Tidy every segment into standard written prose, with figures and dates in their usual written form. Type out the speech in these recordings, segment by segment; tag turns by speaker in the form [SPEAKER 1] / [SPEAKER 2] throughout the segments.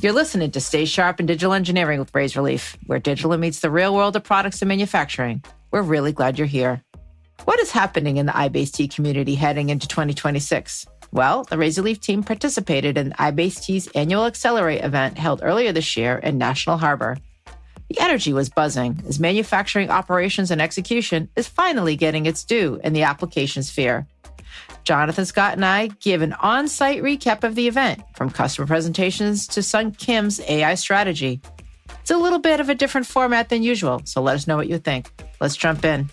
[SPEAKER 1] You're listening to Stay Sharp in Digital Engineering with Razorleaf, where digital meets the real world of products and manufacturing. We're really glad you're here. What is happening in the iBase-t community heading into 2026? Well, the Razorleaf team participated in iBase-t's annual Excelerate event held earlier this year in National Harbor. The energy was buzzing as manufacturing operations and execution is finally getting its due in the application sphere. Jonathan Scott and I give an on-site recap of the event, from customer presentations to Sun Kim's AI strategy. It's a little bit of a different format than usual, so let us know what you think. Let's jump in.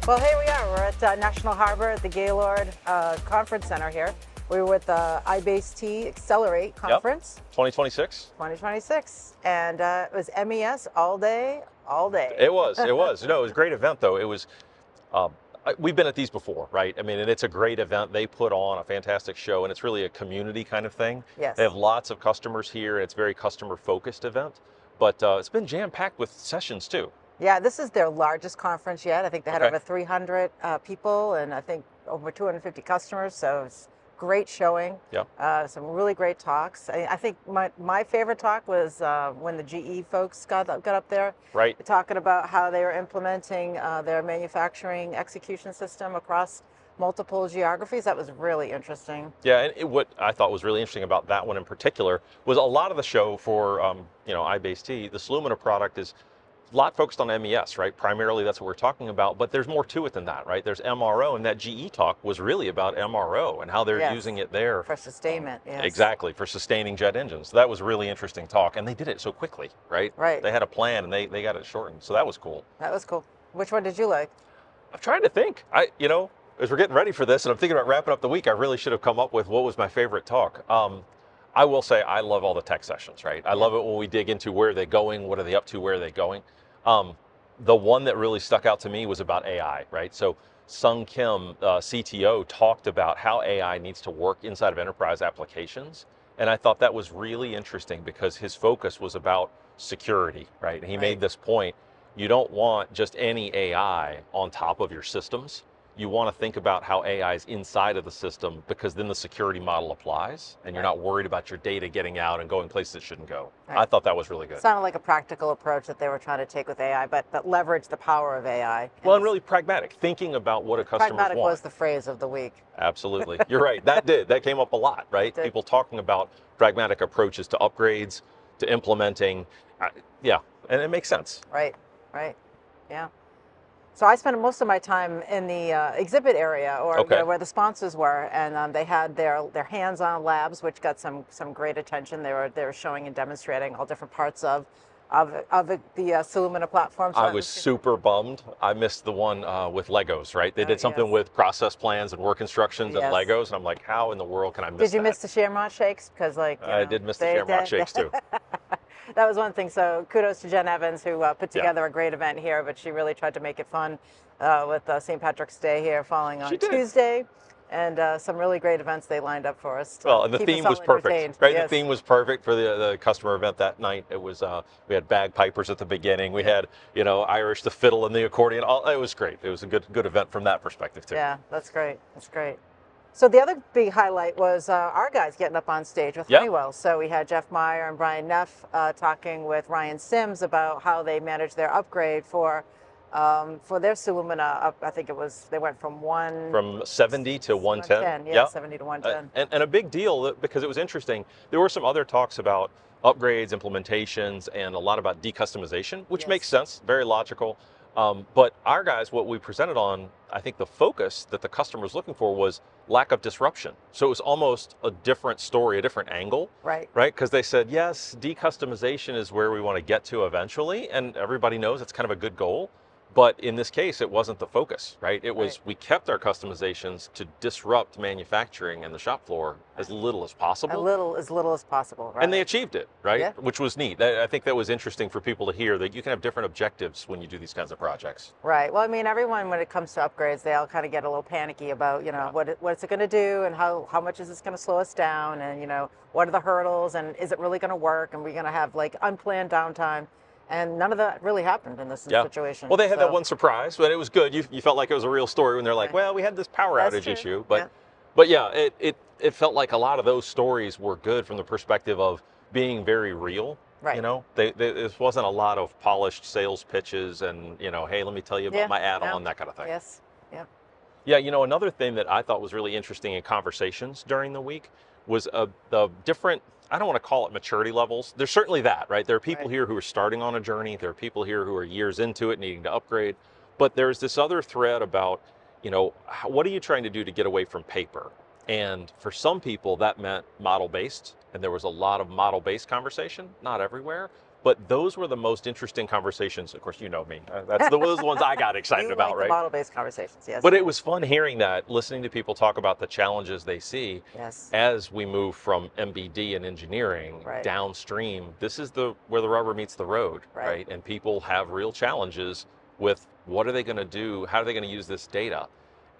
[SPEAKER 2] Well, here we are. We're at National Harbor at the Gaylord Conference Center here. We were with the iBase-t Excelerate conference.
[SPEAKER 3] Yep. 2026.
[SPEAKER 2] 2026. And it was MES all day.
[SPEAKER 3] It was. No, it was a great event, though. It was, we've been at these before, right? I mean, and it's a great event. They put on a fantastic show, and it's really a community kind of thing.
[SPEAKER 2] Yes.
[SPEAKER 3] They have lots of customers here, and it's a very customer-focused event. But it's been jam-packed with sessions, too.
[SPEAKER 2] Yeah, this is their largest conference yet. I think they had over 300 people and I think over 250 customers, so it's great showing.
[SPEAKER 3] Yeah.
[SPEAKER 2] Some really great talks. I think my favorite talk was when the GE folks got up there.
[SPEAKER 3] Right.
[SPEAKER 2] Talking about how they were implementing their manufacturing execution system across multiple geographies. That was really interesting.
[SPEAKER 3] Yeah, and what I thought was really interesting about that one in particular was a lot of the show for iBase-t, the Solumina product is a lot focused on MES, right? Primarily that's what we're talking about, but there's more to it than that, right? There's MRO, and that GE talk was really about MRO and how they're using it there.
[SPEAKER 2] For sustainment, yes.
[SPEAKER 3] Exactly, for sustaining jet engines. So that was a really interesting talk, and they did it so quickly, right?
[SPEAKER 2] Right.
[SPEAKER 3] They had a plan, and they got it shortened, so that was cool.
[SPEAKER 2] That was cool. Which one did you like?
[SPEAKER 3] I'm trying to think. As we're getting ready for this, and I'm thinking about wrapping up the week, I really should have come up with what was my favorite talk. I will say I love all the tech sessions, right? I love it when we dig into where are they going, what are they up to, where are they going. The one that really stuck out to me was about AI, right? So Sun Kim, CTO, talked about how AI needs to work inside of enterprise applications. And I thought that was really interesting because his focus was about security, right? And he made this point, you don't want just any AI on top of your systems. You want to think about how AI is inside of the system because then the security model applies and you're not worried about your data getting out and going places it shouldn't go. Right. I thought that was really good.
[SPEAKER 2] Sounded like a practical approach that they were trying to take with AI, but leverage the power of AI.
[SPEAKER 3] Well, and really pragmatic, thinking about what a customer wants.
[SPEAKER 2] Pragmatic was the phrase of the week.
[SPEAKER 3] Absolutely. You're right. That came up a lot, right? People talking about pragmatic approaches to upgrades, to implementing. Yeah, and it makes sense.
[SPEAKER 2] Right, yeah. So I spent most of my time in the exhibit area, or where the sponsors were, and they had their hands-on labs, which got some great attention. They were showing and demonstrating all different parts of the Solumina platform. So
[SPEAKER 3] I was super bummed. I missed the one with Legos, right? They did something with process plans and work instructions and Legos, and I'm like, how in the world can I miss that?
[SPEAKER 2] Did you miss the Shamrock Shakes? Because
[SPEAKER 3] I did miss the Shamrock Shakes too.
[SPEAKER 2] That was one thing. So kudos to Jen Evans, who put together a great event here, but she really tried to make it fun with St. Patrick's Day here falling on Tuesday. And some really great events they lined up for us.
[SPEAKER 3] Well, and the theme was perfect, right? Yes. The theme was perfect for the customer event that night. It was, we had bagpipers at the beginning. We had, Irish, the fiddle and the accordion. It was great. It was a good event from that perspective too.
[SPEAKER 2] Yeah, that's great. That's great. So the other big highlight was our guys getting up on stage with Honeywell. So we had Jeff Meyer and Brian Neff talking with Ryan Sims about how they managed their upgrade for their Solumina. I think they went from
[SPEAKER 3] 70 to 110.
[SPEAKER 2] Yeah, 70 to 110.
[SPEAKER 3] And a big deal because it was interesting. There were some other talks about upgrades, implementations, and a lot about decustomization, which makes sense, very logical. But our guys, what we presented on, I think the focus that the customer was looking for was lack of disruption. So it was almost a different story, a different angle.
[SPEAKER 2] Right.
[SPEAKER 3] Because they said, yes, decustomization is where we want to get to eventually. And everybody knows it's kind of a good goal. But in this case, it wasn't the focus, right? It was, we kept our customizations to disrupt manufacturing and the shop floor as little as possible.
[SPEAKER 2] As little as possible, right?
[SPEAKER 3] And they achieved it, right?
[SPEAKER 2] Yeah.
[SPEAKER 3] Which was neat. I think that was interesting for people to hear, that you can have different objectives when you do these kinds of projects.
[SPEAKER 2] Right. Well, I mean, everyone, when it comes to upgrades, they all kind of get a little panicky about, what's it going to do and how much is this going to slow us down, and, what are the hurdles, and is it really going to work, and we're going to have unplanned downtime. And none of that really happened in this situation.
[SPEAKER 3] Well, they had that one surprise, but it was good. You felt like it was a real story when they're like, well, we had this power outage issue. But yeah, it felt like a lot of those stories were good from the perspective of being very real.
[SPEAKER 2] Right.
[SPEAKER 3] You know, this wasn't a lot of polished sales pitches and, you know, hey, let me tell you about my add-on, that kind of thing.
[SPEAKER 2] Yes. Yeah.
[SPEAKER 3] Yeah, you know, another thing that I thought was really interesting in conversations during the week was the different, I don't want to call it maturity levels. There's certainly that, right? There are people here who are starting on a journey. There are people here who are years into it, needing to upgrade. But there's this other thread about, you know, what are you trying to do to get away from paper? And for some people, that meant model-based. And there was a lot of model-based conversation, not everywhere. But those were the most interesting conversations. Of course, you know me. Those ones I got excited
[SPEAKER 2] You
[SPEAKER 3] about,
[SPEAKER 2] like
[SPEAKER 3] right?
[SPEAKER 2] the model-based conversations, yes.
[SPEAKER 3] But it was fun hearing that, listening to people talk about the challenges they see as we move from MBD and engineering downstream. This is where the rubber meets the road, right? And people have real challenges with what are they going to do? How are they going to use this data?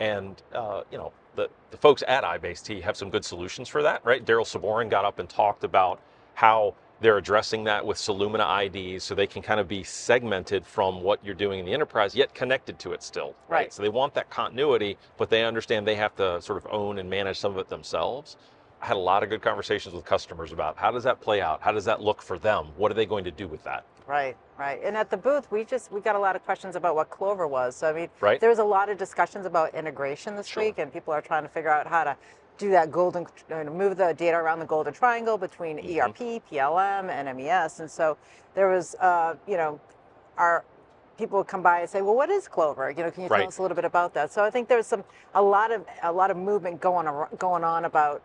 [SPEAKER 3] And, you know, the folks at iBase-t have some good solutions for that, right? Daryl Saborin got up and talked about how they're addressing that with Solumina IDs so they can kind of be segmented from what you're doing in the enterprise, yet connected to it still, right? So they want that continuity, but they understand they have to sort of own and manage some of it themselves. I had a lot of good conversations with customers about how does that play out? How does that look for them? What are they going to do with that?
[SPEAKER 2] Right. And at the booth, we got a lot of questions about what Clover was. So, I mean, there was a lot of discussions about integration this week, and people are trying to figure out how to do that move the data around the golden triangle between ERP, PLM, and MES. And so there was, you know, our people would come by and say, well, what is Clover? You know, can you tell us a little bit about that? So I think there's a lot of movement going on about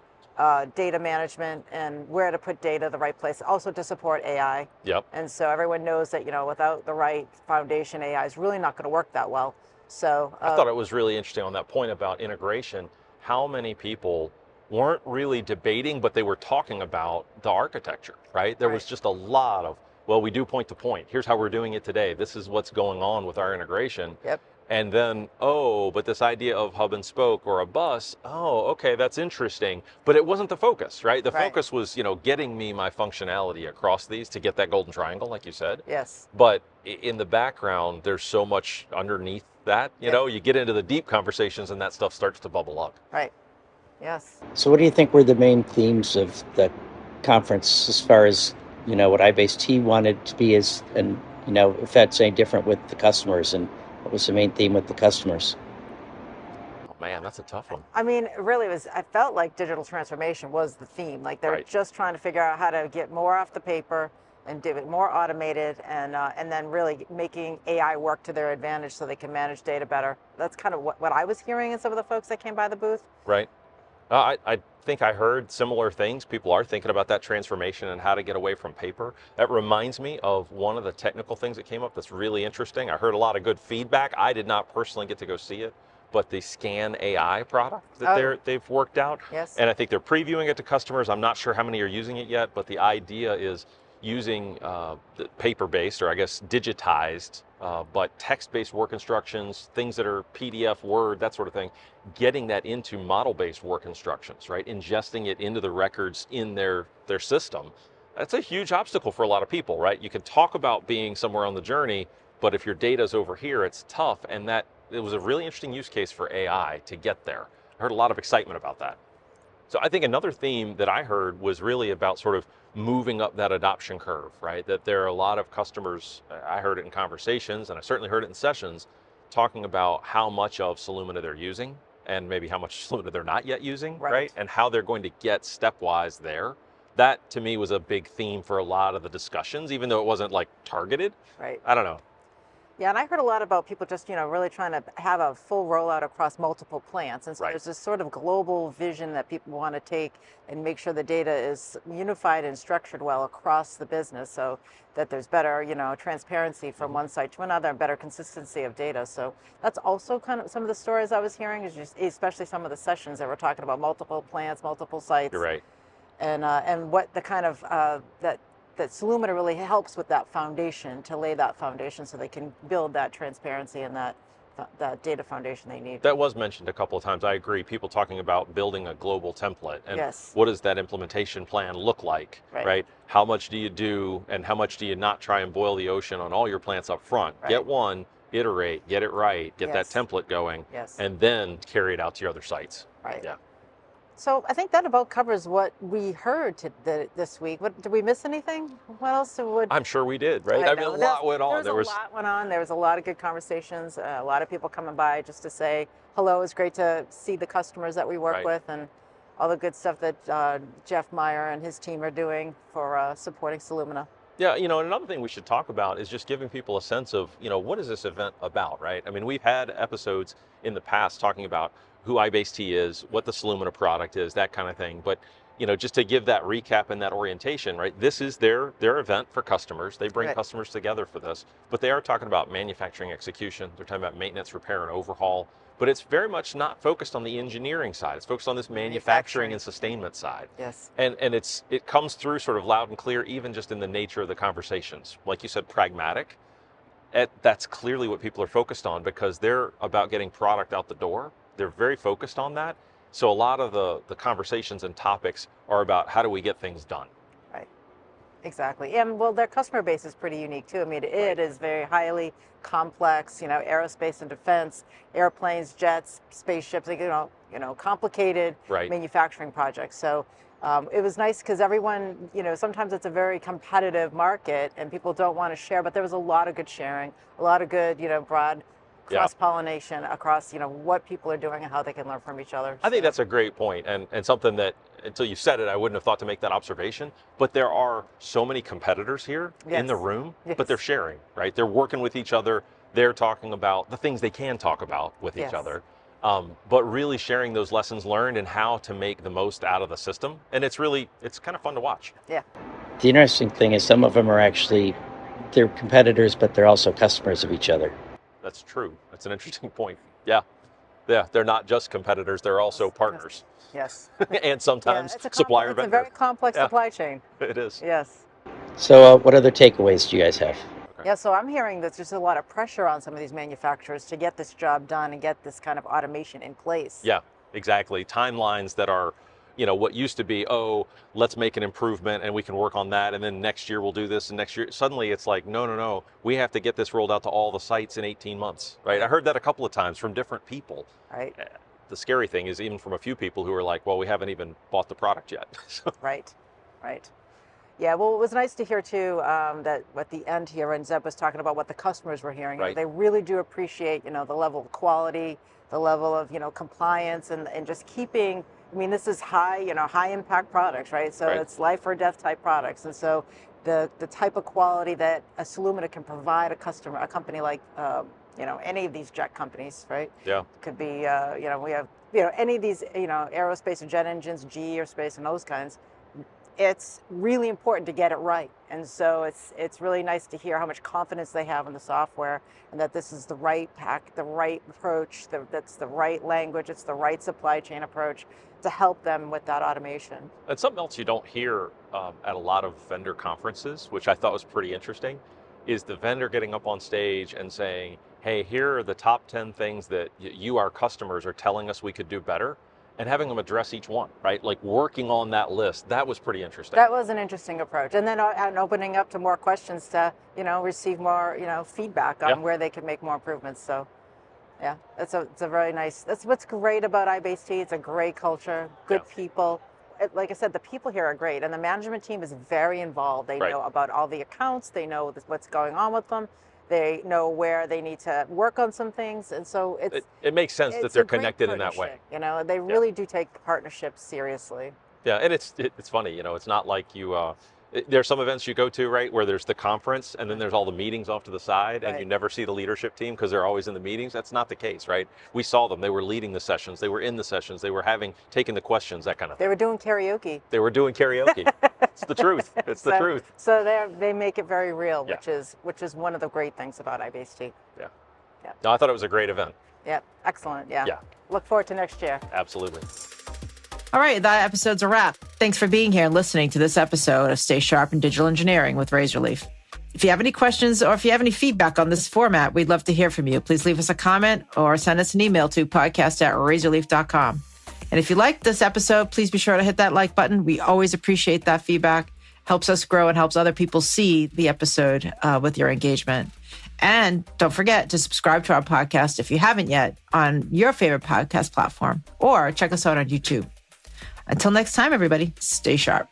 [SPEAKER 2] data management and where to put data the right place, also to support AI. And so everyone knows that, you know, without the right foundation, AI is really not going to work that well. So
[SPEAKER 3] I thought it was really interesting on that point about integration, how many people weren't really debating, but they were talking about the architecture, right? There was just a lot of, well, we do point to point. Here's how we're doing it today. This is what's going on with our integration. And then, oh, but this idea of hub and spoke or a bus, oh, okay, that's interesting. But it wasn't the focus, right? The focus was, you know, getting me my functionality across these to get that golden triangle, like you said. But in the background, there's so much underneath that, you know, you get into the deep conversations and that stuff starts to bubble up.
[SPEAKER 4] So what do you think were the main themes of the conference as far as, you know, what iBase-t wanted to be as, and, you know, if that's any different with the customers, and what was the main theme with the customers?
[SPEAKER 3] Oh man, that's a tough one.
[SPEAKER 2] I mean, really I felt like digital transformation was the theme. Like they're just trying to figure out how to get more off the paper and do it more automated, and then really making AI work to their advantage so they can manage data better. That's kind of what I was hearing in some of the folks that came by the booth.
[SPEAKER 3] I think I heard similar things. People are thinking about that transformation and how to get away from paper. That reminds me of one of the technical things that came up that's really interesting. I heard a lot of good feedback. I did not personally get to go see it, but the Scan AI product that they've worked out. And I think they're previewing it to customers. I'm not sure how many are using it yet, but the idea is using the paper-based, or I guess digitized, but text-based work instructions, things that are PDF, Word, that sort of thing, getting that into model-based work instructions, right? Ingesting it into the records in their system. That's a huge obstacle for a lot of people, right? You can talk about being somewhere on the journey, but if your data's over here, it's tough. And it was a really interesting use case for AI to get there. I heard a lot of excitement about that. So I think another theme that I heard was really about sort of moving up that adoption curve, right? That there are a lot of customers, I heard it in conversations, and I certainly heard it in sessions, talking about how much of Solumina they're using and maybe how much Solumina they're not yet using, right? And how they're going to get stepwise there. That to me was a big theme for a lot of the discussions, even though it wasn't like targeted. I don't know.
[SPEAKER 2] Yeah, and I heard a lot about people just, you know, really trying to have a full rollout across multiple plants. And so there's this sort of global vision that people want to take and make sure the data is unified and structured well across the business, so that there's better, you know, transparency from one site to another and better consistency of data. So that's also kind of some of the stories I was hearing, is just, especially some of the sessions that were talking about multiple plants, multiple sites.
[SPEAKER 3] You're right.
[SPEAKER 2] And what the kind of, that Solumina really helps with that foundation, to lay that foundation so they can build that transparency and that data foundation they need.
[SPEAKER 3] That was mentioned a couple of times. I agree. People talking about building a global template, and what does that implementation plan look like, right? How much do you do, and how much do you not try and boil the ocean on all your plants up front? Get one, iterate, get it right, get that template going, and then carry it out to your other sites.
[SPEAKER 2] So I think that about covers what we heard this week. Did we miss anything? What else would?
[SPEAKER 3] I'm sure we did, right? I mean, a lot went on.
[SPEAKER 2] There was a lot went on. There was a lot of good conversations. A lot of people coming by just to say hello. It's great to see the customers that we work with and all the good stuff that Jeff Meyer and his team are doing for supporting Solumina.
[SPEAKER 3] Yeah, and another thing we should talk about is just giving people a sense of, what is this event about, right? I mean, we've had episodes in the past talking about who iBase-t is, what the Solumina product is, that kind of thing. But, just to give that recap and that orientation, right? This is their event for customers. They bring customers together for this, but they are talking about manufacturing execution. They're talking about maintenance, repair, and overhaul. But it's very much not focused on the engineering side. It's focused on this manufacturing and sustainment side.
[SPEAKER 2] Yes.
[SPEAKER 3] And it comes through sort of loud and clear, even just in the nature of the conversations. Like you said, pragmatic. That's clearly what people are focused on because they're about getting product out the door. They're very focused on that. So a lot of the conversations and topics are about how do we get things done.
[SPEAKER 2] Right. Exactly. And well, their customer base is pretty unique too. I mean, it is very highly complex, aerospace and defense, airplanes, jets, spaceships, complicated manufacturing projects. So it was nice because everyone, sometimes it's a very competitive market and people don't want to share, but there was a lot of good sharing, a lot of good, broad cross-pollination across, what people are doing and how they can learn from each other.
[SPEAKER 3] I think that's a great point and something that until you said it, I wouldn't have thought to make that observation, but there are so many competitors here in the room, but they're sharing, right? They're working with each other. They're talking about the things they can talk about with each other, but really sharing those lessons learned and how to make the most out of the system. And it's kind of fun to watch.
[SPEAKER 2] Yeah.
[SPEAKER 4] The interesting thing is some of them are actually, they're competitors, but they're also customers of each other.
[SPEAKER 3] That's true. That's an interesting point. Yeah. Yeah. They're not just competitors. They're also partners.
[SPEAKER 2] Yes.
[SPEAKER 3] And sometimes supplier vendor.
[SPEAKER 2] It's a very complex supply chain.
[SPEAKER 3] It is.
[SPEAKER 2] Yes.
[SPEAKER 4] So what other takeaways do you guys have?
[SPEAKER 2] Yeah, so I'm hearing that there's a lot of pressure on some of these manufacturers to get this job done and get this kind of automation in place.
[SPEAKER 3] Yeah, exactly. Timelines that are, what used to be, let's make an improvement and we can work on that. And then next year we'll do this. And next year, suddenly it's like, no. We have to get this rolled out to all the sites in 18 months, right? I heard that a couple of times from different people.
[SPEAKER 2] Right.
[SPEAKER 3] The scary thing is even from a few people who are like, well, we haven't even bought the product yet.
[SPEAKER 2] Right. Yeah, well, it was nice to hear too that at the end here, when Zeb was talking about what the customers were hearing, they really do appreciate, the level of quality, the level of, compliance and just keeping, this is high, high impact products, right? So it's life or death type products. And so the type of quality that a Solumina can provide a company like, any of these jet companies, right?
[SPEAKER 3] Yeah.
[SPEAKER 2] Could be, we have, any of these, aerospace and jet engines, GE Aerospace and those kinds. It's really important to get it right. And so it's really nice to hear how much confidence they have in the software and that this is the right the right approach, that's the right language, it's the right supply chain approach to help them with that automation.
[SPEAKER 3] And something else you don't hear at a lot of vendor conferences, which I thought was pretty interesting, is the vendor getting up on stage and saying, hey, here are the top 10 things that you, our customers, are telling us we could do better. And having them address each one, right? Like working on that list. That was pretty interesting.
[SPEAKER 2] That was an interesting approach. And then opening up to more questions to, receive more, feedback on where they could make more improvements. So, yeah, it's a very nice, that's what's great about iBase-t. It's a great culture, good people. Like I said, the people here are great. And the management team is very involved. They know about all the accounts. They know what's going on with them. They know where they need to work on some things, and so
[SPEAKER 3] it makes sense that they're connected in that way.
[SPEAKER 2] They really do take partnerships seriously.
[SPEAKER 3] Yeah, and it's funny, it's not like you. There's some events you go to, right, where there's the conference and then there's all the meetings off to the side and you never see the leadership team because they're always in the meetings. That's not the case, right? We saw them. They were leading the sessions. They were in the sessions. They were taking the questions, that kind of thing.
[SPEAKER 2] They were doing karaoke.
[SPEAKER 3] It's the truth. It's the truth.
[SPEAKER 2] So they make it very real, which is one of the great things about iBase-t.
[SPEAKER 3] Yeah. No, I thought it was a great event.
[SPEAKER 2] Yeah, excellent. Yeah. Look forward to next year.
[SPEAKER 3] Absolutely.
[SPEAKER 1] All right, that episode's a wrap. Thanks for being here and listening to this episode of Stay Sharp in Digital Engineering with Razorleaf. If you have any questions or if you have any feedback on this format, we'd love to hear from you. Please leave us a comment or send us an email to podcast@razorleaf.com. And if you liked this episode, please be sure to hit that like button. We always appreciate that feedback. Helps us grow and helps other people see the episode with your engagement. And don't forget to subscribe to our podcast if you haven't yet on your favorite podcast platform, or check us out on YouTube. Until next time, everybody, stay sharp.